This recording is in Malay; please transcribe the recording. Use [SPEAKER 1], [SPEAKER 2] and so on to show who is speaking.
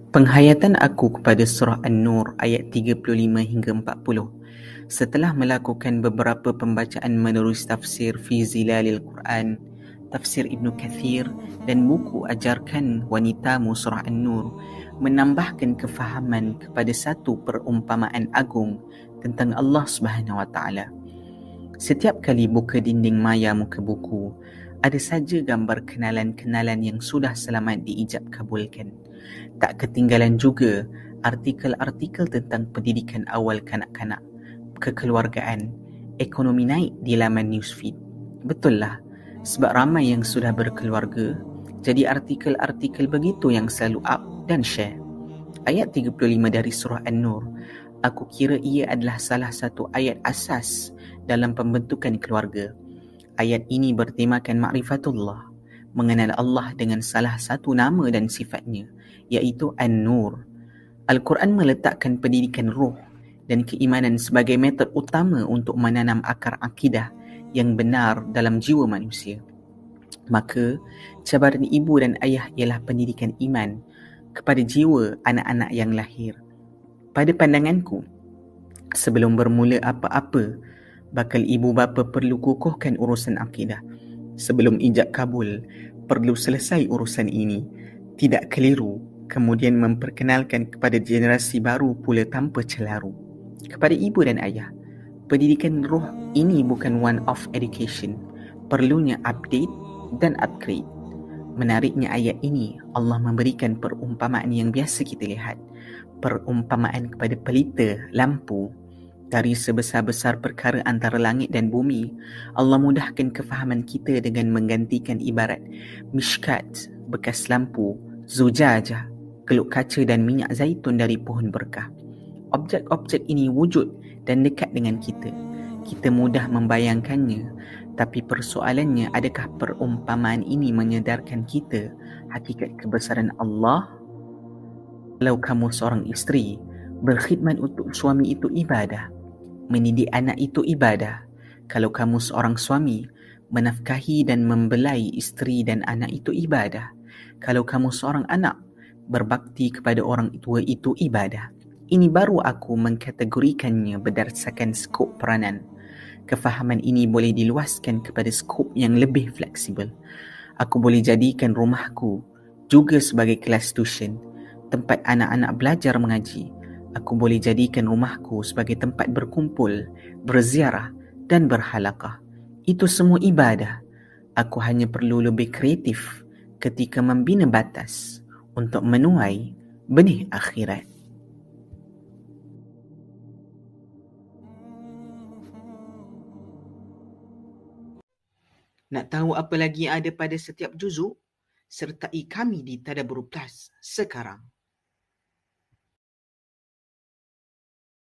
[SPEAKER 1] Penghayatan aku kepada surah An-Nur ayat 35 hingga 40. Setelah melakukan beberapa pembacaan menerusi tafsir Fi Zilalil Quran, tafsir Ibn Kathir dan buku Ajarkan Wanitamu surah An-Nur, menambahkan kefahaman kepada satu perumpamaan agung tentang Allah Subhanahu Wa Taala. Setiap kali buka dinding maya muka buku, ada saja gambar kenalan-kenalan yang sudah selamat diijab kabulkan. Tak ketinggalan juga artikel-artikel tentang pendidikan awal kanak-kanak, kekeluargaan, ekonomi naik di laman newsfeed. Betul lah, sebab ramai yang sudah berkeluarga, jadi artikel-artikel begitu yang selalu up dan share. Ayat 35 dari surah An-Nur, aku kira ia adalah salah satu ayat asas dalam pembentukan keluarga. Ayat ini bertemakan ma'rifatullah, mengenal Allah dengan salah satu nama dan sifatnya, iaitu An-Nur. Al-Quran meletakkan pendidikan ruh dan keimanan sebagai metod utama untuk menanam akar akidah yang benar dalam jiwa manusia. Maka, cabaran ibu dan ayah ialah pendidikan iman kepada jiwa anak-anak yang lahir. Pada pandanganku, sebelum bermula apa-apa, bakal ibu bapa perlu kukuhkan urusan akidah. Sebelum ijab kabul, perlu selesai urusan ini. Tidak keliru, kemudian memperkenalkan kepada generasi baru pula tanpa celaru. Kepada ibu dan ayah, pendidikan roh ini bukan one-off education. Perlunya update dan upgrade. Menariknya ayat ini, Allah memberikan perumpamaan yang biasa kita lihat. Perumpamaan kepada pelita, lampu. Dari sebesar-besar perkara antara langit dan bumi, Allah mudahkan kefahaman kita dengan menggantikan ibarat mishkat, bekas lampu, zujajah, geluk kaca dan minyak zaitun dari pohon berkah. Objek-objek ini wujud dan dekat dengan kita. Kita mudah membayangkannya, tapi persoalannya, adakah perumpamaan ini menyedarkan kita hakikat kebesaran Allah? Kalau kamu seorang isteri, berkhidmat untuk suami itu ibadah. Mendidik anak itu ibadah. Kalau kamu seorang suami, menafkahi dan membelai isteri dan anak itu ibadah. Kalau kamu seorang anak, berbakti kepada orang tua itu ibadah. Ini baru aku mengkategorikannya berdasarkan skop peranan. Kefahaman ini boleh diluaskan kepada skop yang lebih fleksibel. Aku boleh jadikan rumahku juga sebagai kelas tuition, tempat anak-anak belajar mengaji. Aku boleh jadikan rumahku sebagai tempat berkumpul, berziarah dan berhalaqah. Itu semua ibadah. Aku hanya perlu lebih kreatif ketika membina batas untuk menuai benih akhirat. Nak tahu apa lagi yang ada pada setiap juzuk? Sertai kami di Tadabbur Plus sekarang.